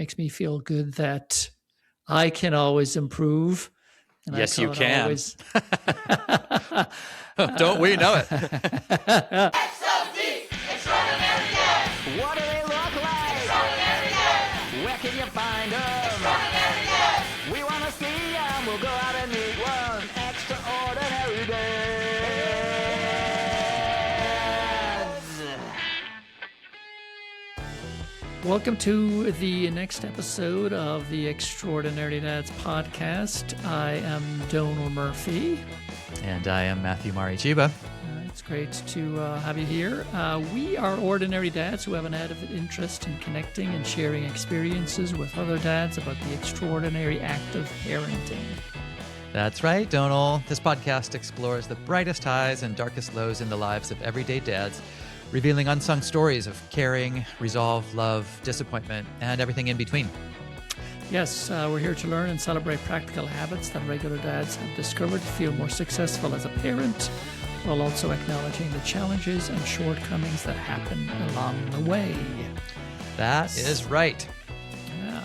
makes me feel good that I can always improve. And yes, you can. Always... Don't we know it? XOD, Extraordinary Dads. What do they look like? Extraordinary Dads. Where can you find them? Extraordinary Dads. We want to see them. We'll go out and meet one. Extraordinary Dads. Welcome to the next episode of the Extraordinary Dads podcast. I am Donal Murphy. And I am Matthew Marichiba. It's great to have you here. We are ordinary dads who have an added interest in connecting and sharing experiences with other dads about the extraordinary act of parenting. That's right, Donal. This podcast explores the brightest highs and darkest lows in the lives of everyday dads, revealing unsung stories of caring, resolve, love, disappointment, and everything in between. Yes, we're here to learn and celebrate practical habits that regular dads have discovered to feel more successful as a parent, while also acknowledging the challenges and shortcomings that happen along the way. That is right. Yeah.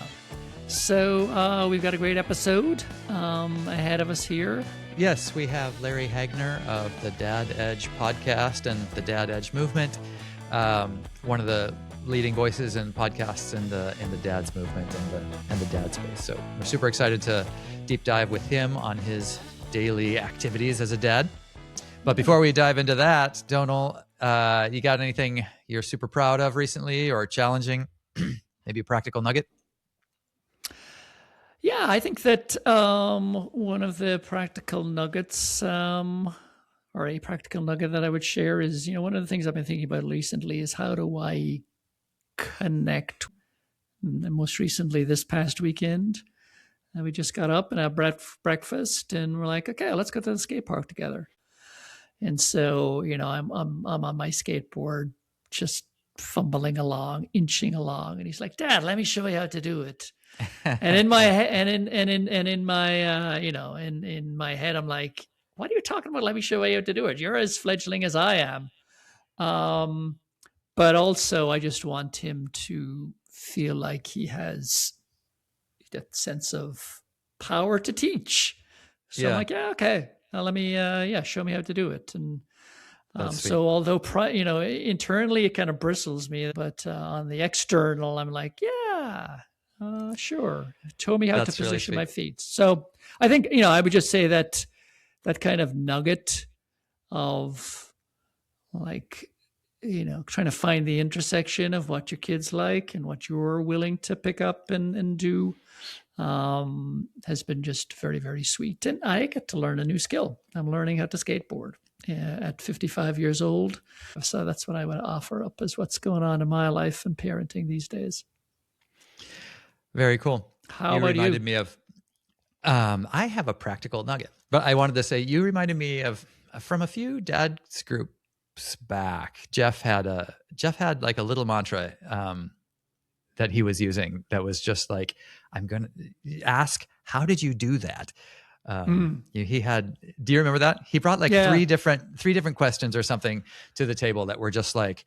So we've got a great episode ahead of us here. Yes, we have Larry Hagner of the Dad Edge podcast and the Dad Edge movement, one of the leading voices in podcasts in the dads movement and the dad space. So we're super excited to deep dive with him on his daily activities as a dad. But before we dive into that, Donal, you got anything you're super proud of recently or challenging? Maybe a practical nugget? Yeah, I think that one of the practical nuggets, or a practical nugget that I would share is, one of the things I've been thinking about recently is how do I connect. And most recently this past weekend, we just got up and had breakfast and we're like, okay, let's go to the skate park together. And so, I'm on my skateboard, just fumbling along, inching along. And he's like, Dad, let me show you how to do it. And in my head, in my head, I'm like, what are you talking about? Let me show you how to do it. You're as fledgling as I am. But also I just want him to feel like he has that sense of power to teach. So I'm like, yeah, okay. Let me, show me how to do it. And so although, internally it kind of bristles me, but on the external, I'm like, yeah, sure. Show me how to position my feet. So I think, I would just say that kind of nugget of like, trying to find the intersection of what your kid's like and what you're willing to pick up and do has been just very, very sweet. And I get to learn a new skill. I'm learning how to skateboard at 55 years old. So that's what I would offer up as what's going on in my life and parenting these days. Very cool. How about you? Reminded me of, I have a practical nugget, but I wanted to say you reminded me of from a few dads groups back. Jeff had like a little mantra that he was using that was just like, I'm going to ask, how did you do that? He had, do you remember that? He brought like three different questions or something to the table that were just like,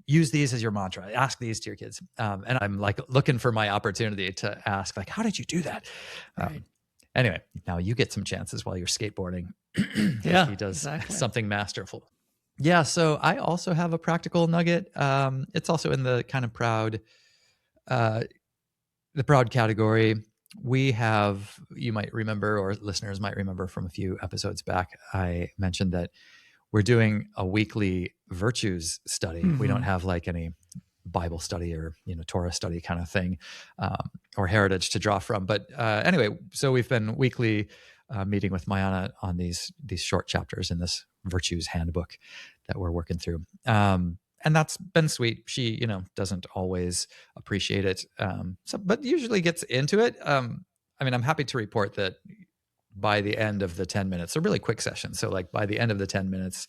use these as your mantra, ask these to your kids. And I'm like looking for my opportunity to ask, like, how did you do that? Right. Anyway, now you get some chances while you're skateboarding. Yeah, he does something masterful. Yeah. So I also have a practical nugget. It's also in the kind of proud category. We have, you might remember, or listeners might remember from a few episodes back, I mentioned that we're doing a weekly virtues study. Mm-hmm. We don't have like any Bible study or, Torah study kind of thing, or heritage to draw from. But anyway, so we've been weekly meeting with Mayana on these short chapters in this virtues handbook that we're working through. And that's been sweet. She, doesn't always appreciate it, but usually gets into it. I'm happy to report that by the end of the 10 minutes, a really quick session. So like by the end of the 10 minutes,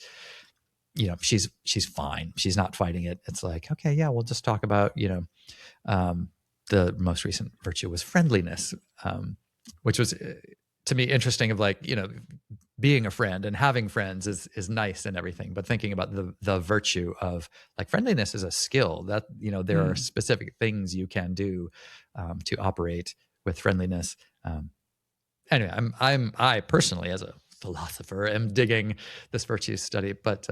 she's fine. She's not fighting it. It's like, okay, yeah, we'll just talk about, the most recent virtue was friendliness, which was, to me interesting of like, being a friend and having friends is nice and everything, but thinking about the virtue of like friendliness is a skill that, there are specific things you can do to operate with friendliness. Anyway, I personally, as a philosopher, am digging this virtue study, but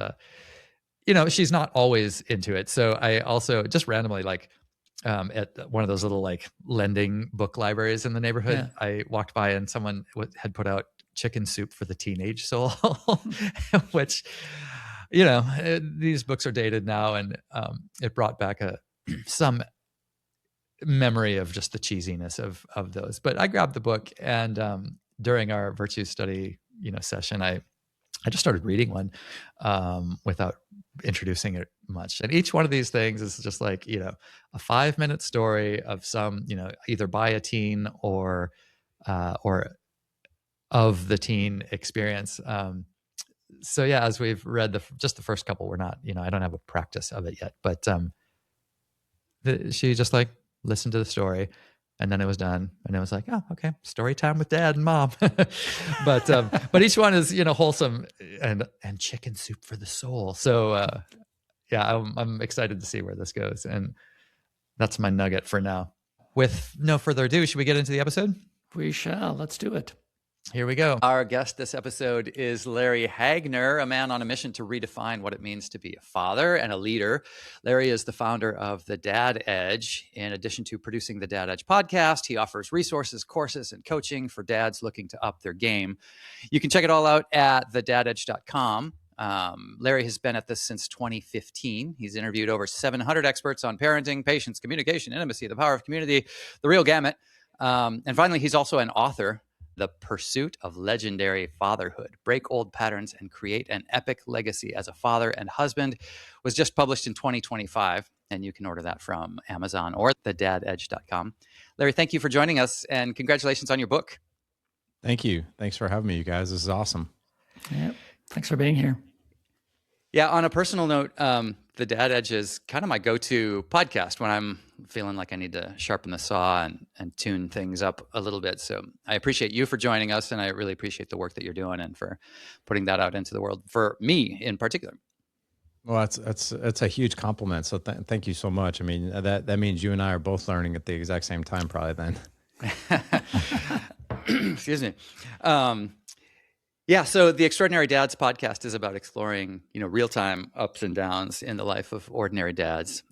she's not always into it. So I also just randomly like at one of those little like lending book libraries in the neighborhood, I walked by and someone had put out Chicken Soup for the Teenage Soul, which, these books are dated now, and it brought back some memory of just the cheesiness of those. But I grabbed the book, and during our virtue study, session, I just started reading one without introducing it much. And each one of these things is just like, a 5-minute story of some, either by a teen or of the teen experience. So yeah, as we've read just the first couple, we're not, I don't have a practice of it yet, but she just like listened to the story, and then it was done, and it was like, oh, okay, story time with Dad and Mom. but each one is wholesome and chicken soup for the soul. So yeah, I'm excited to see where this goes, and that's my nugget for now. With no further ado, should we get into the episode? We shall. Let's do it. Here we go. Our guest this episode is Larry Hagner, a man on a mission to redefine what it means to be a father and a leader. Larry is the founder of The Dad Edge. In addition to producing the Dad Edge podcast, he offers resources, courses, and coaching for dads looking to up their game. You can check it all out at thedadedge.com. Larry has been at this since 2015. He's interviewed over 700 experts on parenting, patience, communication, intimacy, the power of community, the real gamut. And finally, he's also an author. The Pursuit of Legendary Fatherhood, Break Old Patterns and Create an Epic Legacy as a Father and Husband, was just published in 2025, and you can order that from Amazon or thedadedge.com. Larry, thank you for joining us, and congratulations on your book. Thank you. Thanks for having me, you guys. This is awesome. Yeah, thanks for being here. Yeah, on a personal note, The Dad Edge is kind of my go-to podcast when I'm feeling like I need to sharpen the saw and tune things up a little bit. So I appreciate you for joining us, and I really appreciate the work that you're doing and for putting that out into the world for me in particular. Well, that's a huge compliment. So thank you so much. I mean, that means you and I are both learning at the exact same time, probably then. Excuse me. Yeah, so the Extraordinary Dads podcast is about exploring, real-time ups and downs in the life of ordinary dads.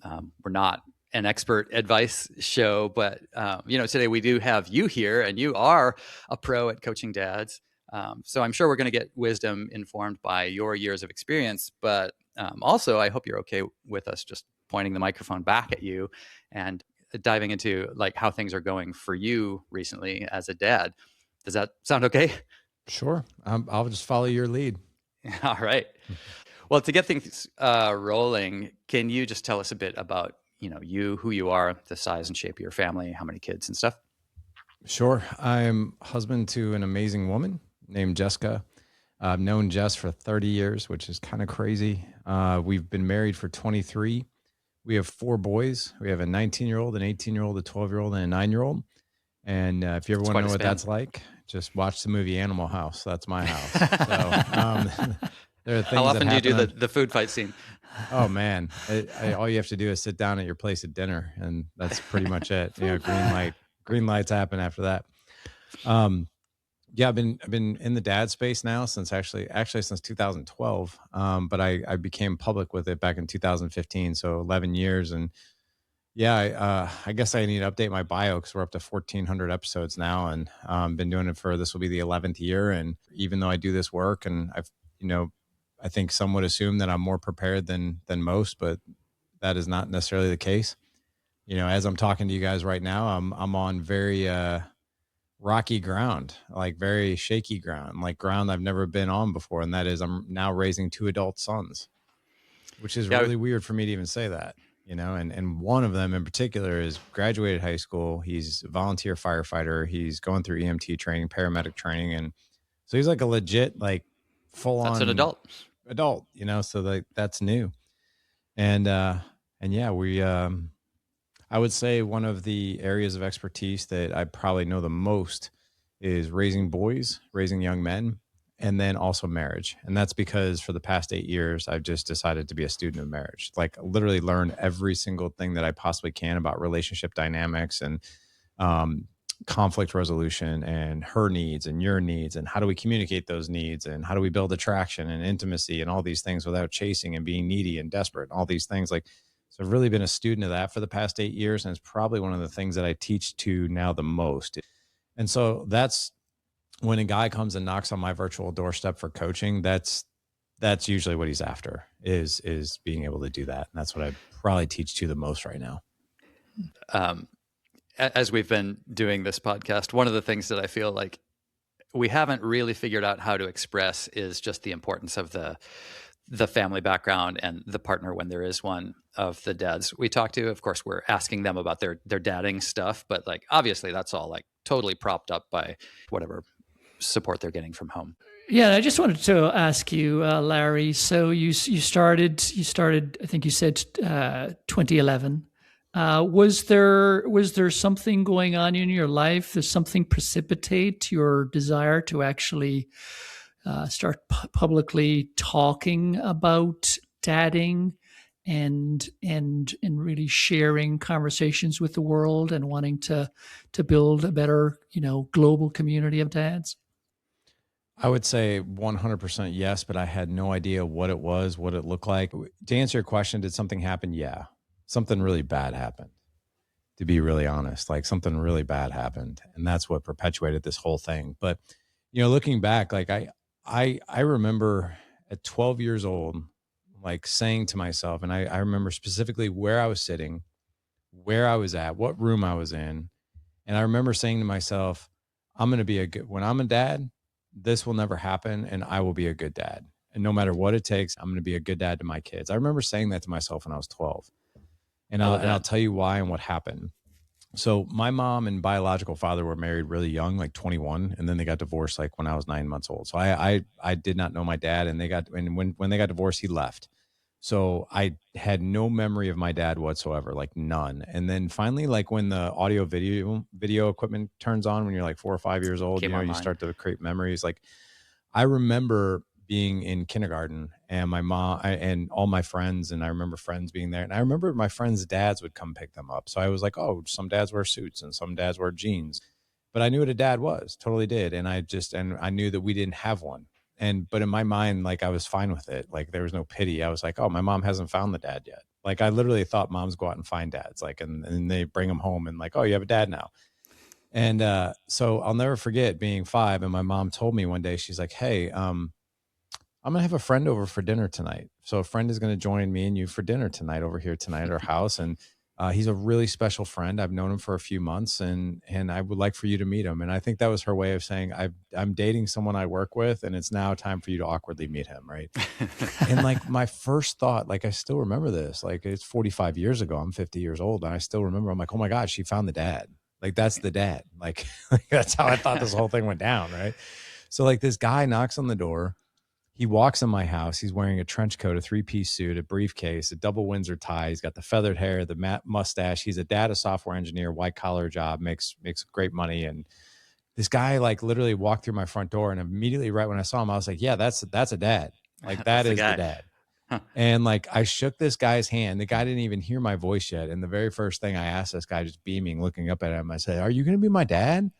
We're not an expert advice show, but today we do have you here, and you are a pro at coaching dads. So I'm sure we're going to get wisdom informed by your years of experience, but also I hope you're okay with us just pointing the microphone back at you and diving into like how things are going for you recently as a dad. Does that sound okay? Sure. I'll just follow your lead. All right. Well, to get things rolling, can you just tell us a bit about, you, who you are, the size and shape of your family, how many kids and stuff? Sure. I'm husband to an amazing woman named Jessica. I've known Jess for 30 years, which is kind of crazy. We've been married for 23. We have 4 boys. We have a 19-year-old, an 18-year-old, a 12-year-old, and a 9-year-old. And if you ever want to know what that's like, just watch the movie Animal House. That's my house. So there are things. How often do you do the food fight scene? Oh man, all you have to do is sit down at your place at dinner, and that's pretty much it. Green lights happen after that. Yeah, I've been in the dad space now since actually since 2012. But I became public with it back in 2015, so 11 years. And yeah, I guess I need to update my bio because we're up to 1,400 episodes now, and been doing it this will be the 11th year. And even though I do this work, and I think some would assume that I'm more prepared than most, but that is not necessarily the case. As I'm talking to you guys right now, I'm on very rocky ground, like very shaky ground, like ground I've never been on before, and that is I'm now raising 2 adult sons, which is really weird for me to even say that. And one of them in particular is graduated high school. He's a volunteer firefighter. He's going through EMT training, paramedic training. And so he's like a legit, like full on. That's an adult, so that's new. And yeah, I would say one of the areas of expertise that I probably know the most is raising boys, raising young men, and then also marriage. And that's because for the past 8 years, I've just decided to be a student of marriage, like literally learn every single thing that I possibly can about relationship dynamics and um, conflict resolution and her needs and your needs, and how do we communicate those needs, and how do we build attraction and intimacy and all these things without chasing and being needy and desperate and all these things. Like, so I've really been a student of that for the past 8 years. And it's probably one of the things that I teach to now the most. And so that's when a guy comes and knocks on my virtual doorstep for coaching, that's usually what he's after, is being able to do that. And that's what I probably teach to the most right now. As we've been doing this podcast, one of the things that I feel like we haven't really figured out how to express is just the importance of the family background and the partner, when there is one, of the dads we talk to. Of course, we're asking them about their dadding stuff, but like obviously that's all like totally propped up by whatever support they're getting from home. Yeah, I just wanted to ask you, Larry. So you started. I think you said 2011. Was there something going on in your life? Does something precipitate your desire to actually start publicly talking about dadding and really sharing conversations with the world and wanting to build a better, global community of dads? I would say 100% yes, but I had no idea what it was, what it looked like. To answer your question, did something happen? Yeah. Something really bad happened, to be really honest. Like, something really bad happened. And that's what perpetuated this whole thing. But, looking back, like I remember at 12 years old, like saying to myself, and I remember specifically where I was sitting, where I was at, what room I was in. And I remember saying to myself, when I'm a dad, this will never happen, and I will be a good dad. And no matter what it takes, I'm going to be a good dad to my kids. I remember saying that to myself when I was 12. And I'll tell you why and what happened. So my mom and biological father were married really young, like 21, and then they got divorced like when I was 9 months old. So I did not know my dad, and when they got divorced, he left. So I had no memory of my dad whatsoever, like none. And then finally, like when the audio video equipment turns on, when you're like 4 or 5 years old, you start to create memories. Like, I remember being in kindergarten, and my mom and all my friends, and I remember friends being there, and I remember my friends' dads would come pick them up. So I was like, oh, some dads wear suits and some dads wear jeans, but I knew what a dad was, totally did. And I knew that we didn't have one. But in my mind, like, I was fine with it. Like, there was no pity. I was like, oh, my mom hasn't found the dad yet. Like, I literally thought moms go out and find dads, like, and they bring them home and like, oh, you have a dad now. And so I'll never forget being 5. And my mom told me one day, she's like, hey, I'm going to have a friend over for dinner tonight. So a friend is going to join me and you for dinner tonight over here tonight at our house. And he's a really special friend. I've known him for a few months, and I would like for you to meet him. And I think that was her way of saying, I'm dating someone I work with, and it's now time for you to awkwardly meet him. Right. And like, my first thought, like, I still remember this, like, it's 45 years ago, I'm 50 years old. And I still remember, I'm like, oh my God, she found the dad. Like, that's the dad. Like, that's how I thought this whole thing went down. Right. So like, this guy knocks on the door. He walks in my house. He's wearing a trench coat, a 3-piece suit, a briefcase, a double Windsor tie. He's got the feathered hair, the matte mustache. He's a data software engineer, white collar job, makes great money. And this guy like literally walked through my front door, and immediately right when I saw him, I was like, yeah, that's a dad. Like, that is the dad. Huh. And like, I shook this guy's hand. The guy didn't even hear my voice yet. And the very first thing I asked this guy, just beaming, looking up at him, I said, are you going to be my dad?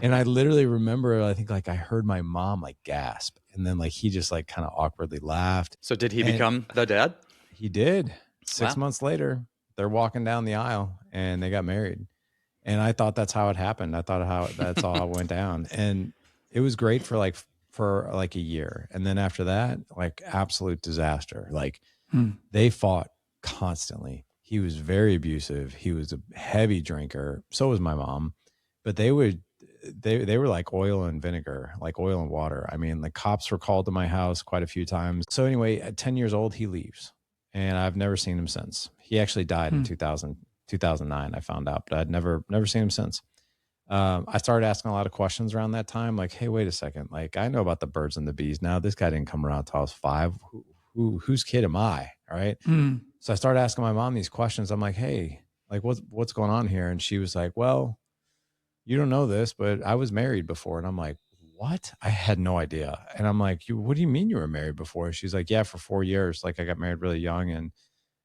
And I literally remember, I think like I heard my mom like gasp. And then like, he just like kind of awkwardly laughed. So did he become the dad? He did. 6 months later, they're walking down the aisle and they got married. And I thought that's how it happened. I thought that's all how it went down. And it was great for like a year. And then after that, like, absolute disaster. Like, they fought constantly. He was very abusive. He was a heavy drinker. So was my mom. But they were like oil and vinegar, like oil and water. I mean, the cops were called to my house quite a few times. So anyway, at 10 years old, he leaves, and I've never seen him since. He actually died in 2009, I found out, but I'd never seen him since. I started asking a lot of questions around that time. Like, hey, wait a second. Like, I know about the birds and the bees now. This guy didn't come around until I was 5. Whose kid am I? All right. So I started asking my mom these questions. I'm like, hey, like, what's going on here? And she was like, well, you don't know this, but I was married before. And I'm like, what? I had no idea. And I'm like, what do you mean you were married before? She's like, yeah, for 4 years. Like, I got married really young, and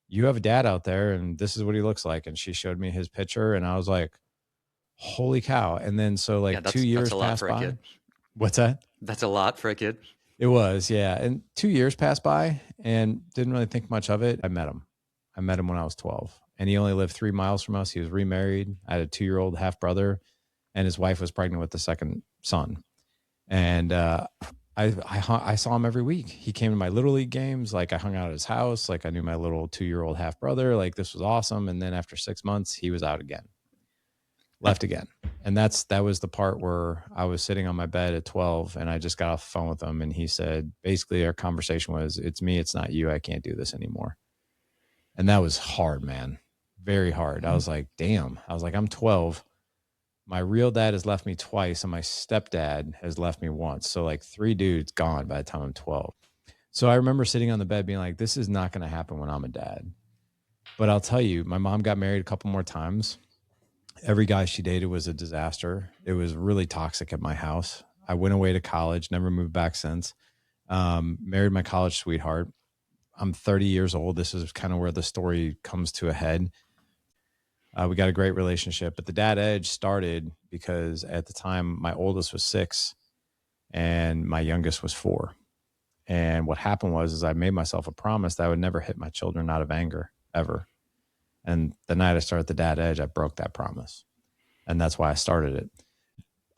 you have a dad out there, and this is what he looks like. And she showed me his picture, and I was like, holy cow. And then so like Yeah, 2 that's years a lot passed for a by. kid. What's that? That's a lot for a kid. It was, yeah. And 2 years passed by and didn't really think much of it. I met him when I was 12, and he only lived 3 miles from us. He was remarried. I had a 2-year-old half brother, and his wife was pregnant with the second son. And I saw him every week. He came to my little league games. Like, I hung out at his house. Like, I knew my little 2-year-old half brother. Like, this was awesome. And then after 6 months, he was out again, left again. And that was the part where I was sitting on my bed at 12, and I just got off the phone with him, and he said, basically our conversation was, it's me, it's not you. I can't do this anymore. And that was hard, man. Very hard. I was like, damn. I was like, I'm 12. My real dad has left me twice, and my stepdad has left me once. So like 3 dudes gone by the time I'm 12. So I remember sitting on the bed being like, this is not going to happen when I'm a dad. But I'll tell you, my mom got married a couple more times. Every guy she dated was a disaster. It was really toxic at my house. I went away to college, never moved back since. Married my college sweetheart. I'm 30 years old. This is kind of where the story comes to a head. We got a great relationship, but the dad edge started because at the time my oldest was 6 and my youngest was 4. And what happened was I made myself a promise that I would never hit my children out of anger, ever. And the night I started the dad edge, I broke that promise. And that's why I started it.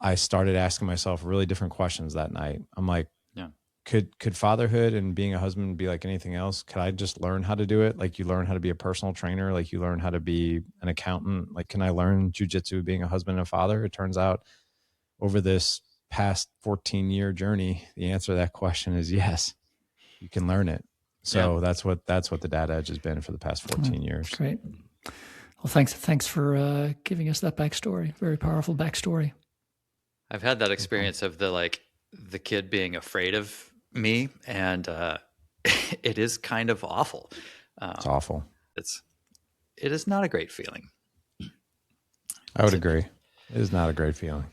I started asking myself really different questions that night. I'm like, could fatherhood and being a husband be like anything else? Could I just learn how to do it? Like, you learn how to be a personal trainer, like you learn how to be an accountant. Like, can I learn jujitsu being a husband and a father? It turns out over this past 14-year journey, the answer to that question is yes, you can learn it. So that's what the dad edge has been for the past 14 years. Great. Well, thanks for giving us that backstory. Very powerful backstory. I've had that experience of the kid being afraid of me, and it is kind of awful. It's awful. It is not a great feeling. I would agree. It is not a great feeling.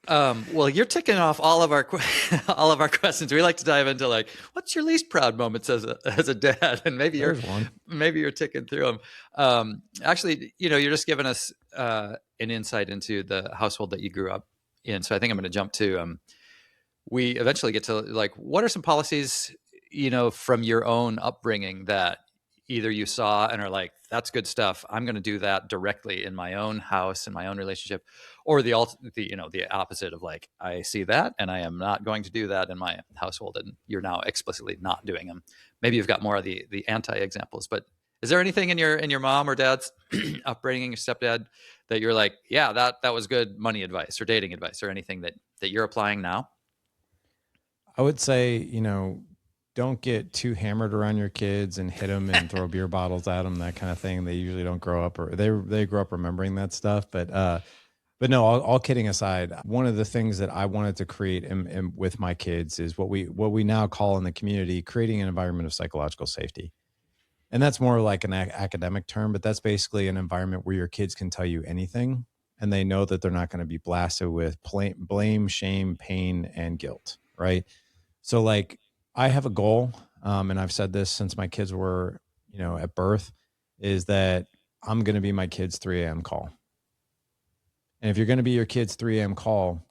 Well, you're ticking off all of our questions. We like to dive into what's your least proud moments as a dad, and maybe you're ticking through them. Actually, you're just giving us an insight into the household that you grew up in. So I think I'm going to jump to. We eventually get to what are some policies, from your own upbringing that either you saw and are like, that's good stuff, I'm going to do that directly in my own house, in my own relationship, or the opposite of I see that and I am not going to do that in my household, and you're now explicitly not doing them. Maybe you've got more of the anti-examples, but is there anything in your mom or dad's upbringing, your stepdad, that you're like, yeah, that was good money advice or dating advice, or anything that you're applying now? I would say, don't get too hammered around your kids and hit them and throw beer bottles at them, that kind of thing. They usually don't grow up, or they grow up remembering that stuff. But no, all kidding aside, one of the things that I wanted to create with my kids is what we now call in the community creating an environment of psychological safety. And that's more like an academic term, but that's basically an environment where your kids can tell you anything, and they know that they're not going to be blasted with blame, shame, pain, and guilt, right? So I have a goal, and I've said this since my kids were, at birth, is that I'm going to be my kid's 3 a.m. call. And if you're going to be your kid's 3 a.m. call,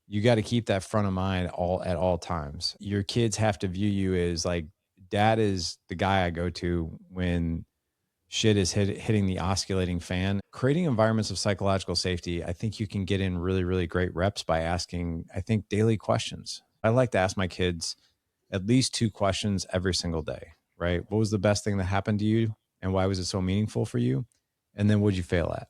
you got to keep that front of mind at all times. Your kids have to view you as dad is the guy I go to when shit is hitting the oscillating fan. Creating environments of psychological safety, I think you can get in really, really great reps by asking, I think, daily questions. I like to ask my kids at least 2 questions every single day, right? What was the best thing that happened to you, and why was it so meaningful for you? And then what'd you fail at?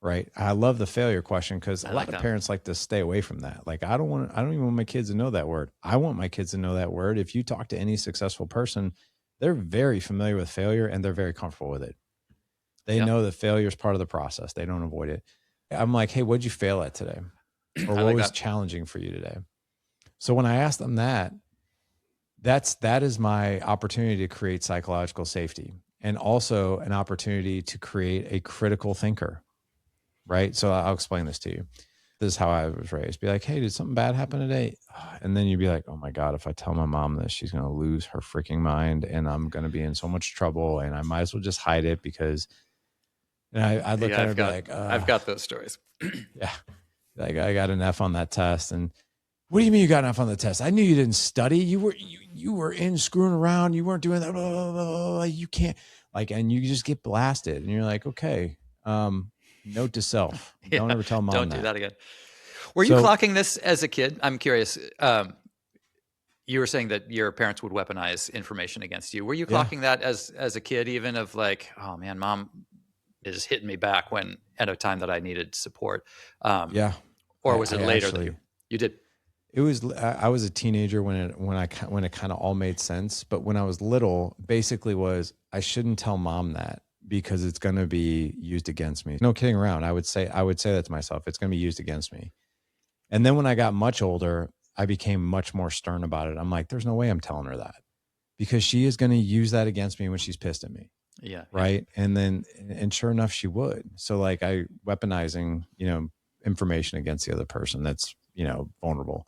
Right. I love the failure question because a lot of parents like to stay away from that. I don't even want my kids to know that word. I want my kids to know that word. If you talk to any successful person, they're very familiar with failure and they're very comfortable with it. They know that failure is part of the process. They don't avoid it. I'm like, hey, what'd you fail at today? Or what was challenging for you today? So when I ask them that is my opportunity to create psychological safety, and also an opportunity to create a critical thinker. right? So I'll explain this to you. This is how I was raised. Be like, hey, did something bad happen today? And then you'd be like, oh my God, if I tell my mom this, she's going to lose her freaking mind and I'm going to be in so much trouble and I might as well just hide it because, and I'd look at her and be like, I've got those stories. yeah, like I got an F on that test. And what do you mean you got an F on the test? I knew you didn't study. You were in screwing around. You weren't doing that. Blah, blah, blah, blah. You can't like, and you just get blasted and you're like, okay, note to self. Yeah, don't ever tell mom don't do that again. Were you clocking this as a kid? I'm curious. You were saying that your parents would weaponize information against you. Were you clocking that as a kid, even of like, oh man, mom is hitting me back when at a time that I needed support? Or was it later that you did? It was. I was a teenager when it kind of all made sense. But when I was little, basically was I shouldn't tell mom that because it's going to be used against me. No kidding around. I would say that to myself. It's going to be used against me. And then when I got much older, I became much more stern about it. I'm like, there's no way I'm telling her that because she is going to use that against me when she's pissed at me. Yeah. Right. And sure enough, she would. So like weaponizing, information against the other person that's, vulnerable.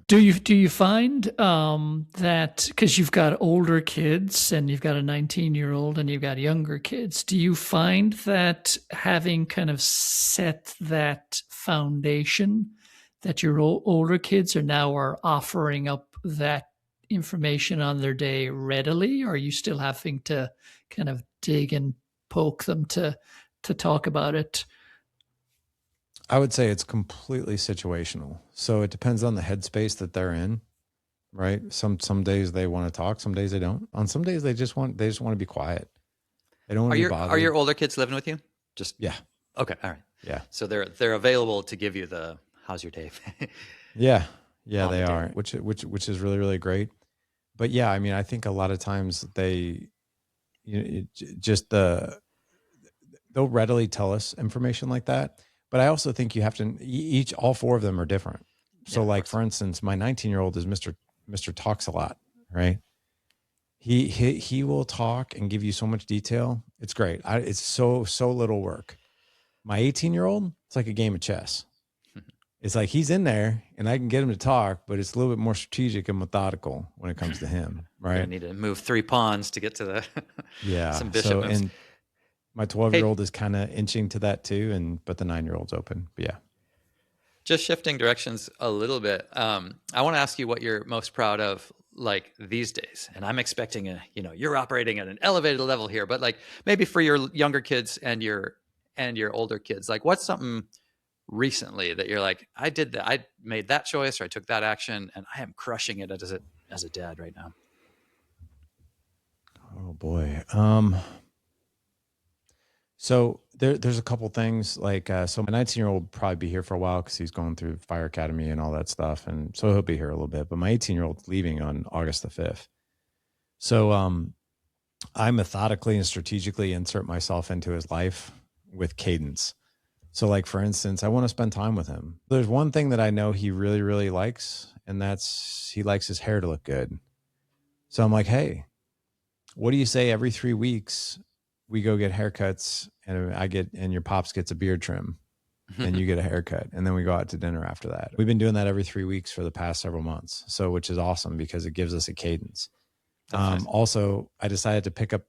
Do you find that because you've got older kids and you've got a 19-year-old and you've got younger kids, do you find that having kind of set that foundation that your older kids are offering up that information on their day readily, or are you still having to kind of dig and poke them to talk about it? I would say it's completely situational. So it depends on the headspace that they're in, right? Some days they want to talk, some days they don't. On some days they just want to be quiet. They don't want to be bothered. Are your older kids living with you? Yeah. Okay. All right. Yeah. So they're available to give you the how's your day? Yeah, they are, which is really, really great. But yeah, I mean, I think a lot of times they'll readily tell us information like that. But I also think you have to all four of them are different. So like, for instance, my 19-year-old is Mr. Talks a lot, right? He will talk and give you so much detail. It's great. It's so little work. My 18-year-old, it's like a game of chess. It's like he's in there and I can get him to talk, but it's a little bit more strategic and methodical when it comes to him, right? I need to move 3 pawns to get to the some bishop moves. And my 12-year-old is kind of inching to that too, but the 9-year-old's open. But yeah. Just shifting directions a little bit. I want to ask you what you're most proud of, like these days. And I'm expecting you're operating at an elevated level here, but like maybe for your younger kids and your older kids, like what's something recently that you're like, I did that, I made that choice, or I took that action, and I am crushing it as a dad right now. Oh boy. So there's a couple things like, so my 19-year-old will probably be here for a while because he's going through fire academy and all that stuff. And so he'll be here a little bit, but my 18-year-old's leaving on August the 5th. So, I methodically and strategically insert myself into his life with cadence. So like, for instance, I want to spend time with him. There's one thing that I know he really, really likes, and that's he likes his hair to look good. So I'm like, hey, what do you say every 3 weeks we go get haircuts and your pops gets a beard trim and you get a haircut, and then we go out to dinner after that. We've been doing that every 3 weeks for the past several months. So, which is awesome because it gives us a cadence. Nice. Also, I decided to pick up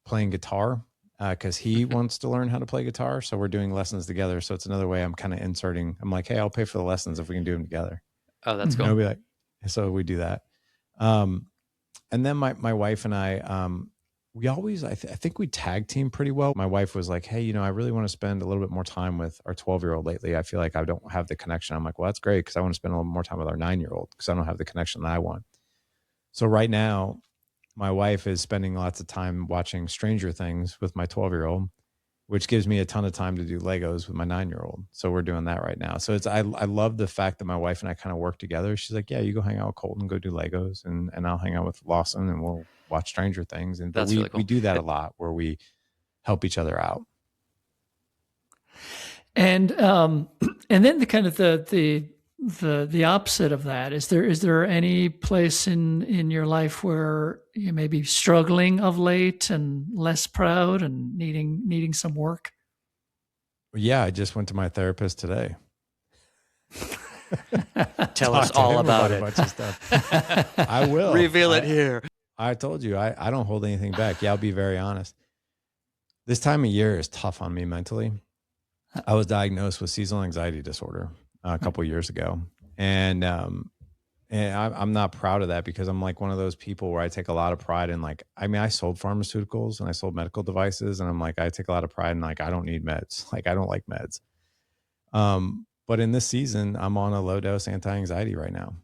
playing guitar because he wants to learn how to play guitar. So we're doing lessons together. So it's another way I'm kind of inserting. I'm like, hey, I'll pay for the lessons if we can do them together. Oh, that's cool. And I'll be like, so we do that. And then my wife and I, we always, I think we tag team pretty well. My wife was like, hey, I really want to spend a little bit more time with our 12-year-old lately. I feel like I don't have the connection. I'm like, well, that's great because I want to spend a little more time with our 9-year-old because I don't have the connection that I want. So right now, my wife is spending lots of time watching Stranger Things with my 12-year-old, which gives me a ton of time to do Legos with my 9-year-old. So we're doing that right now. So I love the fact that my wife and I kind of work together. She's like, yeah, you go hang out with Colton, go do Legos, and I'll hang out with Lawson and we'll watch Stranger Things. And that's really cool. We do that a lot where we help each other out. And then the kind of the opposite of that, is there any place in your life where you may be struggling of late and less proud and needing some work? Yeah, I just went to my therapist today. Tell us Talked to all him about a it. bunch of stuff. I will. Reveal it here. I told you, I don't hold anything back. Yeah, I'll be very honest. This time of year is tough on me mentally. I was diagnosed with seasonal anxiety disorder a couple of years ago. And I'm not proud of that because I'm like one of those people where I take a lot of pride in like, I mean, I sold pharmaceuticals and I sold medical devices. And I'm like, I take a lot of pride in like, I don't need meds. Like, I don't like meds. But in this season, I'm on a low dose anti-anxiety right now.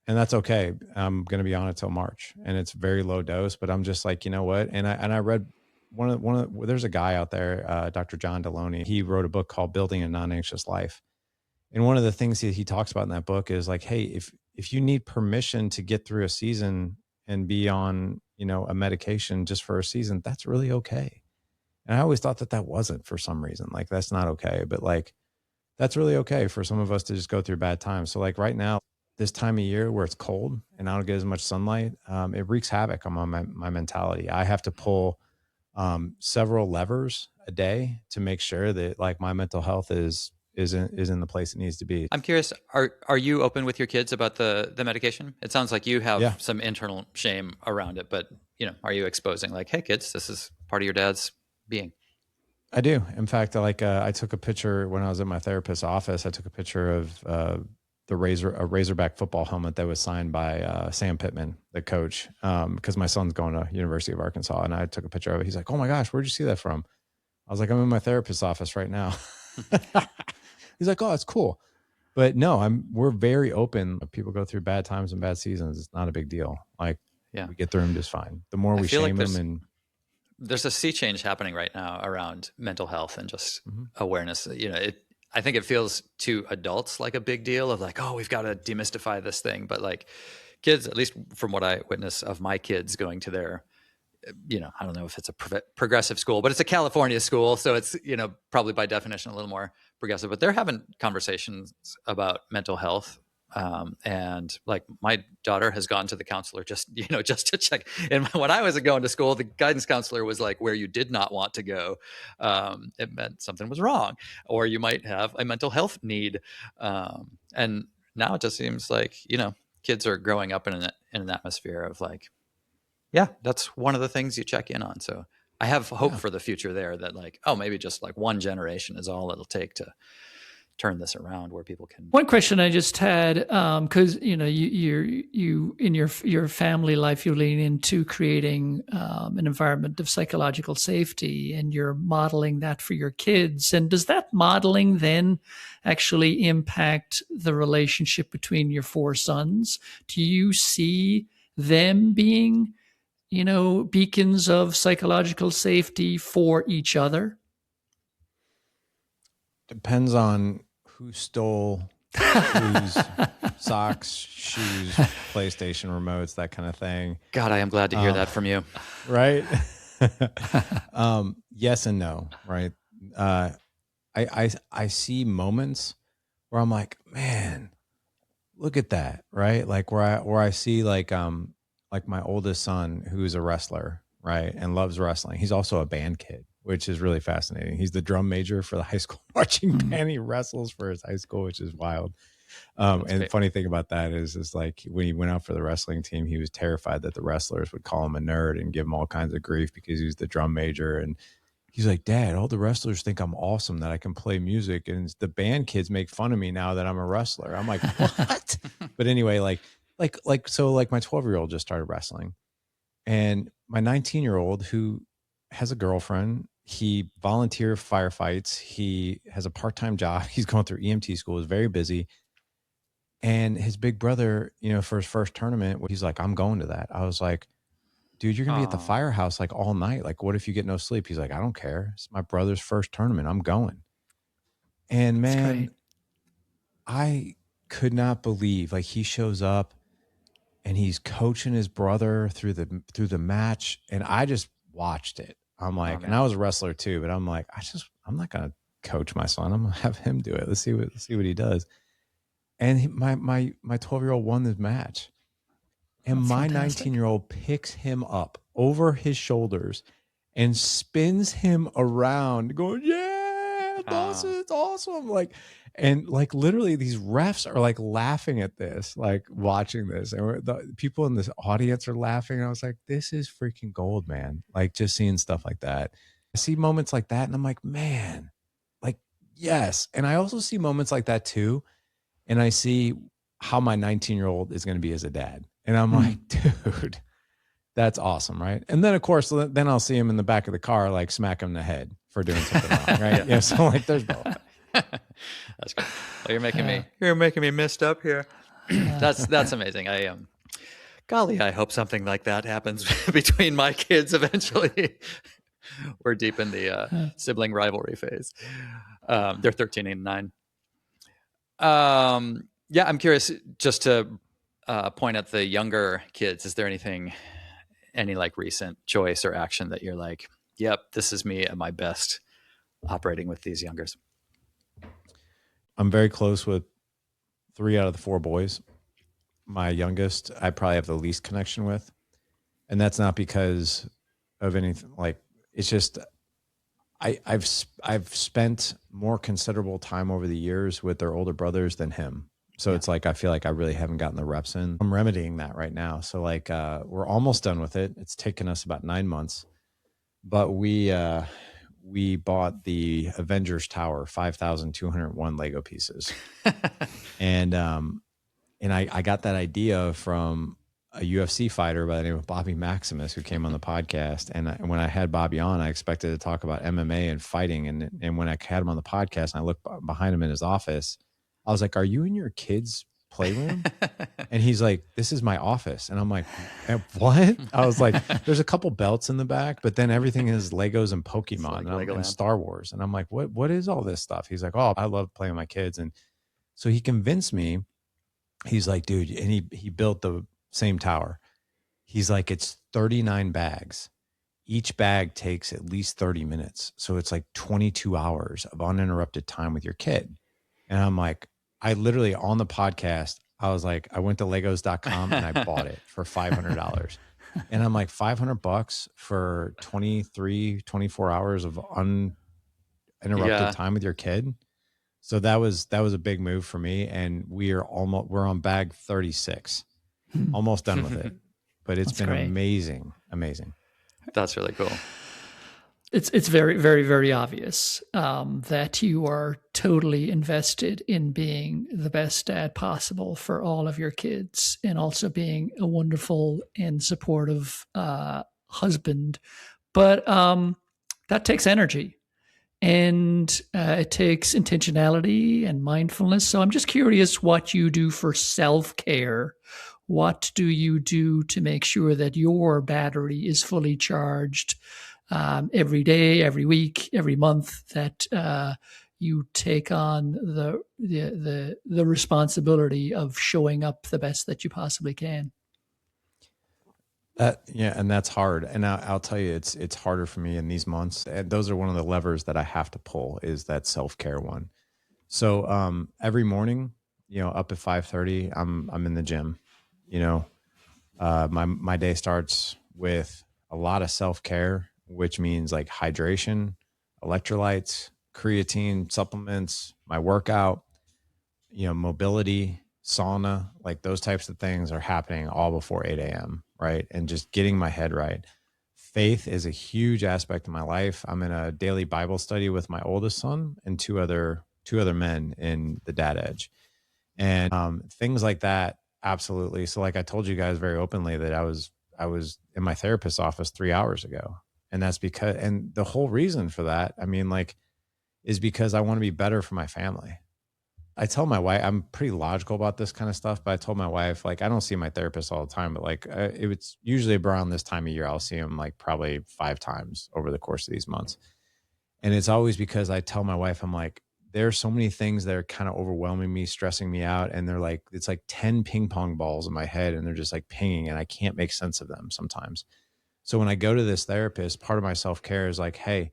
And that's okay. I'm going to be on it till March and it's very low dose, but I'm just like, you know what? And I read there's a guy out there, Dr. John Deloney. He wrote a book called Building a Non-Anxious Life. And one of the things he talks about in that book is like, hey, if you need permission to get through a season and be on, you know, a medication just for a season, that's really okay. And I always thought that wasn't for some reason, like that's not okay, but like, that's really okay for some of us to just go through bad times. So like right now, this time of year where it's cold and I don't get as much sunlight, it wreaks havoc on my mentality. I have to pull several levers a day to make sure that like my mental health is in the place it needs to be. I'm curious, are you open with your kids about the medication? It sounds like you have some internal shame around it, but you know, are you exposing like, hey kids, this is part of your dad's being? I do. In fact, I took a picture when I was at my therapist's office. I took a picture of a Razorback football helmet that was signed by Sam Pittman, the coach, because my son's going to University of Arkansas, and I took a picture of it. He's like, "Oh my gosh, where'd you see that from?" I was like, "I'm in my therapist's office right now." He's like, "Oh, that's cool," but no, we're very open. People go through bad times and bad seasons. It's not a big deal. Like, we get through them just fine. The more we shame them and there's a sea change happening right now around mental health and just awareness. You know, I think it feels to adults like a big deal of like, oh, we've got to demystify this thing. But like kids, at least from what I witness of my kids going to their, you know, I don't know if it's a progressive school, but it's a California school. So it's, you know, probably by definition a little more progressive, but they're having conversations about mental health. And like my daughter has gone to the counselor just to check. And when I was going to school, the guidance counselor was like, where you did not want to go, it meant something was wrong, or you might have a mental health need. And now it just seems like, you know, kids are growing up in an atmosphere of like, yeah, that's one of the things you check in on. So I have hope for the future there that like, oh, maybe just like one generation is all it'll take to turn this around where people can. One question I just had, because you know you in your family life you lean into creating an environment of psychological safety, and you're modeling that for your kids. And does that modeling then actually impact the relationship between your four sons? Do you see them being, you know, beacons of psychological safety for each other? Depends on who stole whose socks, shoes, PlayStation remotes, that kind of thing. God, I am glad to hear that from you. Right? Yes and no, right? I see moments where I'm like, man, look at that, right? Like where I see like my oldest son who's a wrestler, right, and loves wrestling. He's also a band kid, which is really fascinating. He's the drum major for the high school marching band. He wrestles for his high school, which is wild. And great. The funny thing about that is like when he went out for the wrestling team, he was terrified that the wrestlers would call him a nerd and give him all kinds of grief because he was the drum major. And he's like, Dad, all the wrestlers think I'm awesome, that I can play music, and the band kids make fun of me now that I'm a wrestler. I'm like, what? But anyway, so my 12-year-old just started wrestling, and my 19-year-old who has a girlfriend, he volunteer firefights. He has a part-time job. He's going through EMT school. He's very busy. And his big brother, you know, for his first tournament, he's like, I'm going to that. I was like, dude, you're going to be at the firehouse like all night. Like, what if you get no sleep? He's like, I don't care. It's my brother's first tournament. I'm going. And man, I could not believe, like, he shows up and he's coaching his brother through the match. And I just watched it. I'm like, and I was a wrestler too, but I'm like, I'm not going to coach my son. I'm going to have him do it. Let's see what he does. And my 12-year-old won this match. And my 19-year-old picks him up over his shoulders and spins him around going, yeah, awesome. It's awesome. Like, and like literally these refs are like laughing at this, like watching this, and the people in this audience are laughing. And I was like, this is freaking gold, man. Like just seeing stuff like that. I see moments like that and I'm like, man, like, yes. And I also see moments like that too. And I see how my 19-year-old is going to be as a dad. And I'm like, dude, that's awesome, right? And then, of course, then I'll see him in the back of the car, like smack him in the head for doing something wrong, right? Yeah. So like, there's both. That's good. Well, you're making me messed up here. That's amazing. Golly, I hope something like that happens between my kids eventually. We're deep in the sibling rivalry phase. They're 13 and 9. Yeah, I'm curious just to point at the younger kids. Is there any like recent choice or action that you're like, yep, this is me at my best operating with these youngers? I'm very close with 3 out of the 4 boys. My youngest, I probably have the least connection with. And that's not because of anything, like, it's just, I've spent more considerable time over the years with their older brothers than him. So it's like, I feel like I really haven't gotten the reps in. I'm remedying that right now. So like, we're almost done with it. It's taken us about 9 months, but we bought the Avengers Tower, 5,201 Lego pieces. And I got that idea from a UFC fighter by the name of Bobby Maximus, who came on the podcast. And when I had Bobby on, I expected to talk about MMA and fighting. And when I had him on the podcast and I looked behind him in his office, I was like, are you in your kid's playroom? And he's like, this is my office. And I'm like, what? I was like, there's a couple belts in the back, but then everything is Legos and Pokemon and Star Wars. And I'm like, what is all this stuff? He's like, oh, I love playing with my kids. And so he convinced me. He's like, dude, and he built the same tower. He's like, it's 39 bags. Each bag takes at least 30 minutes. So it's like 22 hours of uninterrupted time with your kid. And I'm like, I literally on the podcast, I was like, I went to legos.com and I bought it for $500. And I'm like, $500 for 23, 24 hours of uninterrupted time with your kid. So that was a big move for me. And we're on bag 36, almost done with it, but it's been great. Amazing. That's really cool. It's very, very, very obvious that you are totally invested in being the best dad possible for all of your kids, and also being a wonderful and supportive husband. But that takes energy, and it takes intentionality and mindfulness. So I'm just curious what you do for self-care. What do you do to make sure that your battery is fully charged every day, every week, every month, that you take on the responsibility of showing up the best that you possibly can? And that's hard. And I'll tell you, it's harder for me in these months. And those are one of the levers that I have to pull, is that self-care one. So every morning, up at 5:30, I'm in the gym. My day starts with a lot of self-care, which means like hydration, electrolytes, creatine supplements, my workout, mobility, sauna, like those types of things are happening all before 8 a.m. Right. And just getting my head right. Faith is a huge aspect of my life. I'm in a daily Bible study with my oldest son and two other men in the Dad Edge, and things like that. Absolutely. So like I told you guys very openly that I was in my therapist's office 3 hours ago. And that's because, and the whole reason for that, is because I want to be better for my family. I tell my wife, I'm pretty logical about this kind of stuff, but I told my wife, like, I don't see my therapist all the time, but like, it's usually around this time of year, I'll see him like probably 5 times over the course of these months. And it's always because I tell my wife, I'm like, there's so many things that are kind of overwhelming me, stressing me out. And they're like, it's like 10 ping pong balls in my head, and they're just like pinging, and I can't make sense of them sometimes. So when I go to this therapist, part of my self-care is like, hey,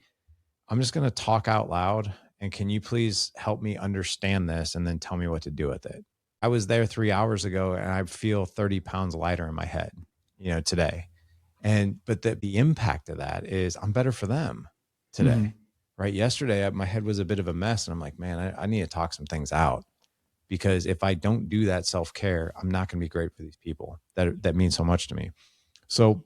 I'm just going to talk out loud, and can you please help me understand this and then tell me what to do with it? I was there 3 hours ago and I feel 30 pounds lighter in my head, today. But the impact of that is I'm better for them today. Mm-hmm. right? Yesterday, my head was a bit of a mess, and I'm like, man, I need to talk some things out, because if I don't do that self-care, I'm not going to be great for these people that mean so much to me. So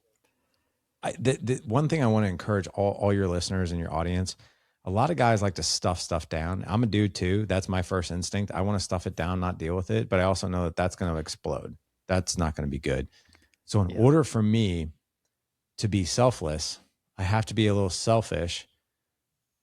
the one thing I want to encourage all your listeners and your audience, a lot of guys like to stuff stuff down. I'm a dude too. That's my first instinct. I want to stuff it down, not deal with it. But I also know that that's going to explode. That's not going to be good. So in order for me to be selfless, I have to be a little selfish,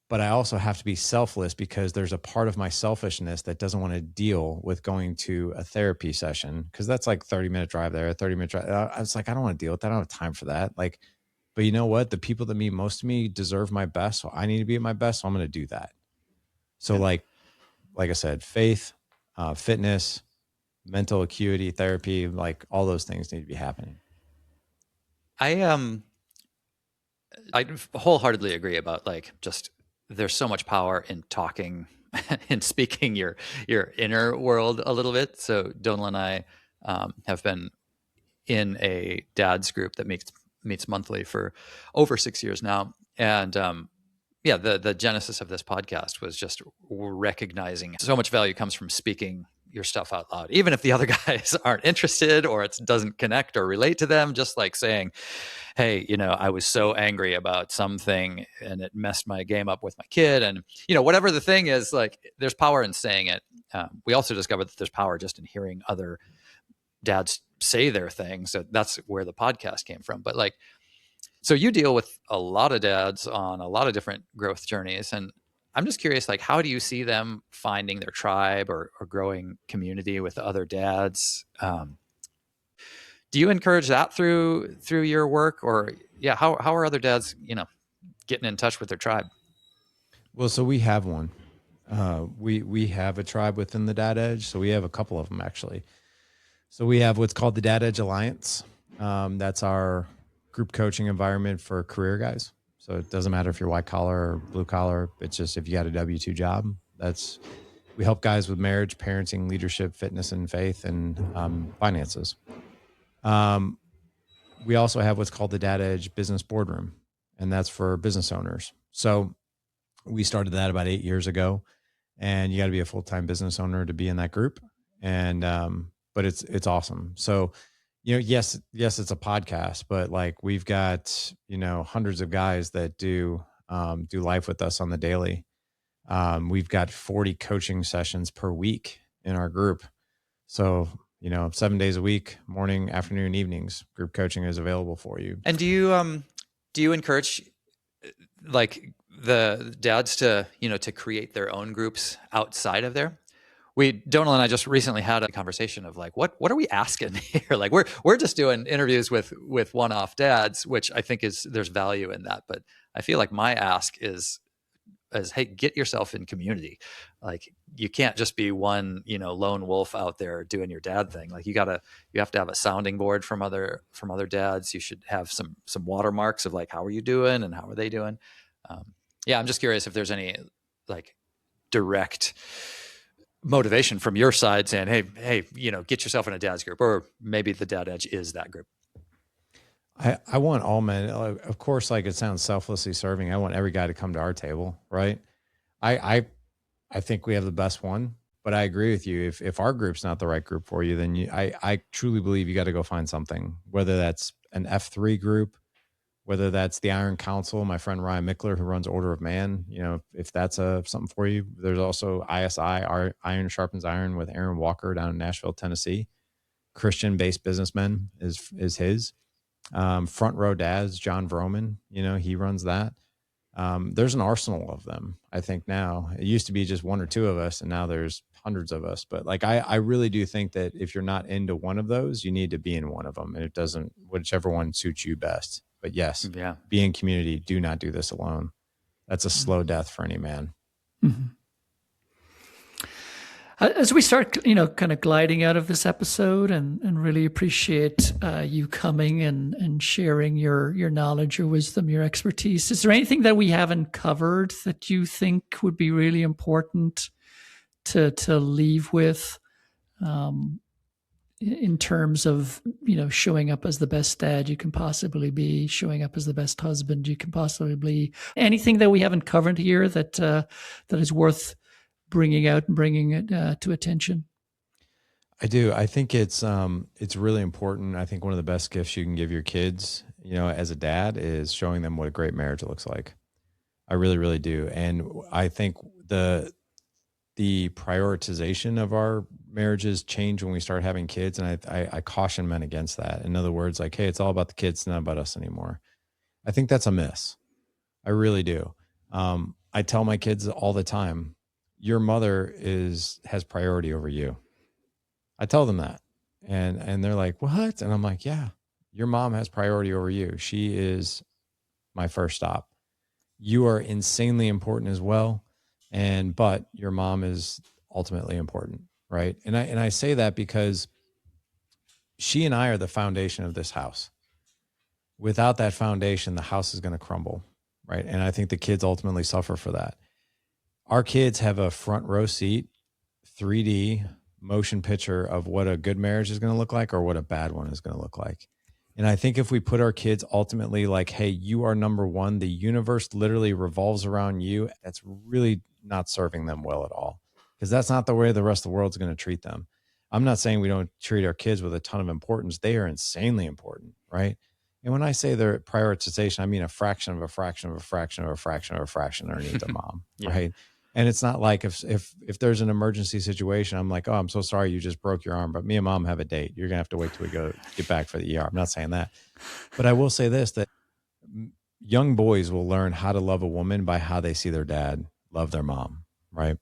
but I also have to be selfless because there's a part of my selfishness that doesn't want to deal with going to a therapy session, because that's like 30-minute drive there, a 30-minute drive. I was like, I don't want to deal with that. I don't have time for that. Like, but you know what? The people that mean most to me deserve my best. So I need to be at my best. So I'm going to do that. So like I said, faith, fitness, mental acuity, therapy, like all those things need to be happening. I wholeheartedly agree about like just there's so much power in talking and speaking your inner world a little bit. So Donal and I have been in a dad's group that meets monthly for over 6 years now. And the genesis of this podcast was just recognizing so much value comes from speaking your stuff out loud, even if the other guys aren't interested or it doesn't connect or relate to them. Just like saying, hey, I was so angry about something and it messed my game up with my kid. And, whatever the thing is, like there's power in saying it. We also discovered that there's power just in hearing other dads say their things. So that's where the podcast came from. But like, so you deal with a lot of dads on a lot of different growth journeys. And I'm just curious, like, how do you see them finding their tribe or growing community with other dads? Do you encourage that through your work, or how are other dads, getting in touch with their tribe? Well, so we have one. We have a tribe within the Dad Edge. So we have a couple of them actually. So we have what's called the Dad Edge Alliance. That's our group coaching environment for career guys. So it doesn't matter if you're white collar or blue collar. It's just if you got a W-2 job. We help guys with marriage, parenting, leadership, fitness, and faith, and finances. We also have what's called the Dad Edge Business Boardroom, and that's for business owners. So we started that about 8 years ago, and you got to be a full-time business owner to be in that group. And but it's awesome. So yes, it's a podcast, but like we've got, hundreds of guys that do life with us on the daily. We've got 40 coaching sessions per week in our group. So, 7 days a week, morning, afternoon, evenings, group coaching is available for you. And do you encourage like the dads to create their own groups outside of there? Donal and I just recently had a conversation of like, what are we asking here? Like we're just doing interviews with one-off dads, which I think there's value in that. But I feel like my ask is, hey, get yourself in community. Like you can't just be one, lone wolf out there doing your dad thing. Like you have to have a sounding board from other dads. You should have some watermarks of like, how are you doing and how are they doing? I'm just curious if there's any like direct motivation from your side saying, hey, get yourself in a dad's group, or maybe the Dad Edge is that group. I want all men, of course, like it sounds selflessly serving. I want every guy to come to our table. Right. I think we have the best one, but I agree with you. If our group's not the right group for you, then I truly believe you got to go find something, whether that's an F3 group, whether that's the Iron Council, my friend Ryan Mickler, who runs Order of Man, if that's something for you. There's also ISI, Iron Sharpens Iron, with Aaron Walker down in Nashville, Tennessee. Christian-based businessman is his. Front Row Dads, John Vroman, he runs that. There's an arsenal of them, I think now. It used to be just one or two of us, and now there's hundreds of us. But like, I really do think that if you're not into one of those, you need to be in one of them, and it doesn't, whichever one suits you best. But yes, be in community. Do not do this alone. That's a slow death for any man. Mm-hmm. As we start, kind of gliding out of this episode, and really appreciate you coming and sharing your knowledge, your wisdom, your expertise. Is there anything that we haven't covered that you think would be really important to leave with? in terms of, showing up as the best dad you can possibly be, showing up as the best husband you can possibly be. Anything that we haven't covered here that is worth bringing out and bringing it to attention? I do. I think it's really important. I think one of the best gifts you can give your kids, as a dad, is showing them what a great marriage looks like. I really, really do. And I think the prioritization of our marriages change when we start having kids. And I caution men against that. In other words, like, hey, it's all about the kids, not about us anymore. I think that's a miss. I really do. I tell my kids all the time, your mother has priority over you. I tell them that, and they're like, what? And I'm like, yeah, your mom has priority over you. She is my first stop. You are insanely important as well. But your mom is ultimately important. Right. And I say that because she and I are the foundation of this house. Without that foundation, the house is going to crumble. Right. And I think the kids ultimately suffer for that. Our kids have a front row seat, 3D motion picture of what a good marriage is going to look like or what a bad one is going to look like. And I think if we put our kids ultimately like, hey, you are number one, the universe literally revolves around you, that's really not serving them well at all, because that's not the way the rest of the world's going to treat them. I'm not saying we don't treat our kids with a ton of importance. They are insanely important, right? And when I say their prioritization, I mean a fraction of a fraction of a fraction of a fraction of a fraction underneath the mom, yeah. Right? And it's not like if there's an emergency situation, I'm like, oh, I'm so sorry you just broke your arm, but me and mom have a date. You're going to have to wait till we get back for the ER. I'm not saying that. But I will say this, that young boys will learn how to love a woman by how they see their dad love their mom, right?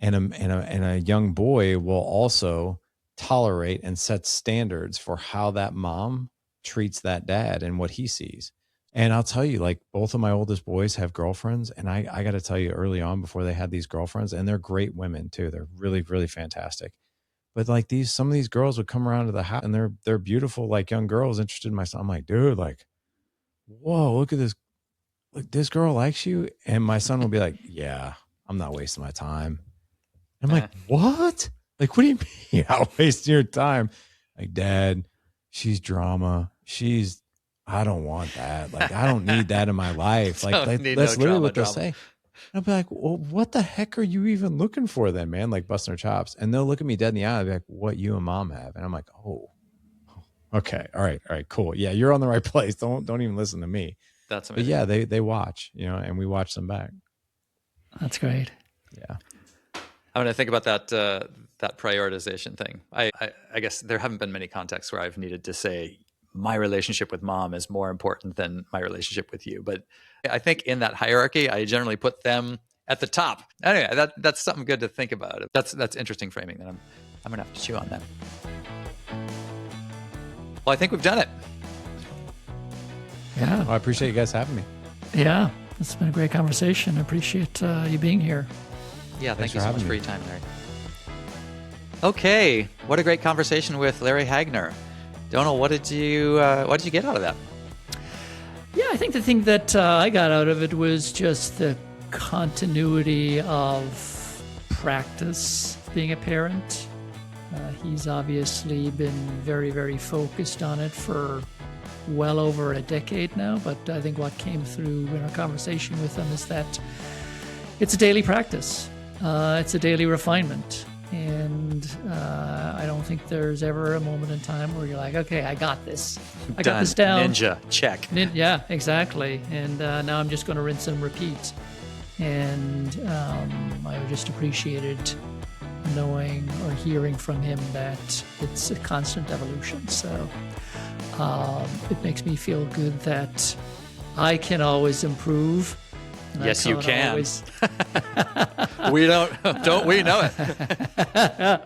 And a young boy will also tolerate and set standards for how that mom treats that dad and what he sees. And I'll tell you, like, both of my oldest boys have girlfriends. And I got to tell you, early on, before they had these girlfriends, and they're great women too. They're really, really fantastic. But like some of these girls would come around to the house and they're beautiful, like young girls interested in my son. I'm like, dude, like, whoa, look at this. Like, this girl likes you. And my son will be like, yeah, I'm not wasting my time. I'm like, what? Like, what do you mean I'll waste your time? Like, Dad, she's drama. I don't want that. Like, I don't need that in my life. Like, that's literally what they'll say. I'll be like, well, what the heck are you even looking for then, man? Like, busting their chops. And they'll look at me dead in the eye and be like, what you and mom have. And I'm like, oh, okay. All right, cool. Yeah, you're on the right place. Don't even listen to me. That's amazing. But yeah, they watch, and we watch them back. That's great. Yeah. I mean, I think about that prioritization thing. I guess there haven't been many contexts where I've needed to say, my relationship with mom is more important than my relationship with you. But I think in that hierarchy, I generally put them at the top. Anyway, that's something good to think about. That's interesting framing that I'm going to have to chew on that. Well, I think we've done it. Yeah. Well, I appreciate you guys having me. Yeah. It's been a great conversation. I appreciate you being here. Yeah. Thank you so much for your time, Larry. Okay. What a great conversation with Larry Hagner. Donal, what did you get out of that? Yeah, I think the thing that I got out of it was just the continuity of practice being a parent. He's obviously been very, very focused on it for well over a decade now, but I think what came through in our conversation with him is that it's a daily practice. It's a daily refinement. And I don't think there's ever a moment in time where you're like, okay, I got this. I got this down. Ninja, check. Yeah, exactly. And now I'm just going to rinse and repeat. And I just appreciated knowing or hearing from him that it's a constant evolution. So it makes me feel good that I can always improve. And yes, you can. We don't we know it?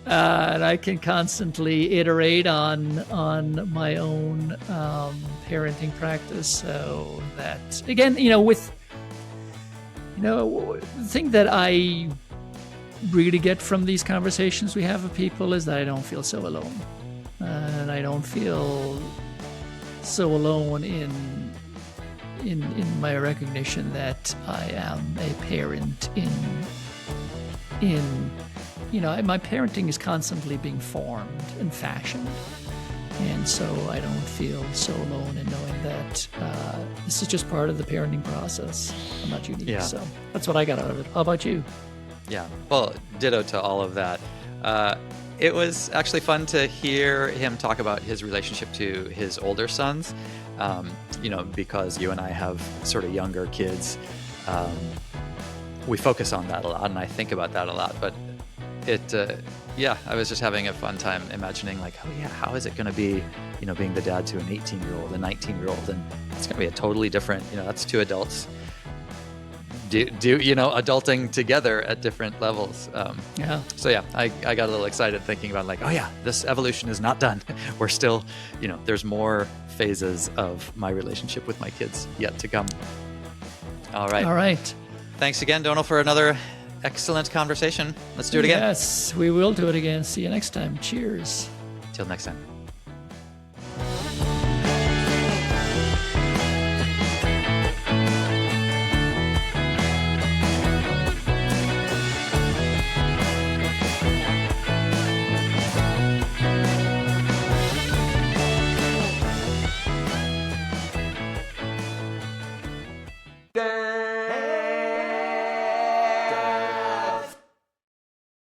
And I can constantly iterate on my own parenting practice. So that, again, the thing that I really get from these conversations we have with people is that I don't feel so alone. And I don't feel so alone in my recognition that I am a parent in my parenting is constantly being formed and fashioned. And so I don't feel so alone in knowing that this is just part of the parenting process. I'm not unique. Yeah. So that's what I got out of it. How about you? Yeah. Well, ditto to all of that. It was actually fun to hear him talk about his relationship to his older sons, because you and I have sort of younger kids. We focus on that a lot, and I think about that a lot. But I was just having a fun time imagining, like, oh yeah, how is it going to be, being the dad to an 18-year-old, a 19-year-old, and it's going to be a totally different, that's two adults adulting together at different levels. So yeah, I got a little excited thinking about, like, oh yeah, this evolution is not done. We're still, there's more phases of my relationship with my kids yet to come. All right. Thanks again, Donal, for another excellent conversation. Let's do it again. Yes, we will do it again. See you next time. Cheers. Till next time.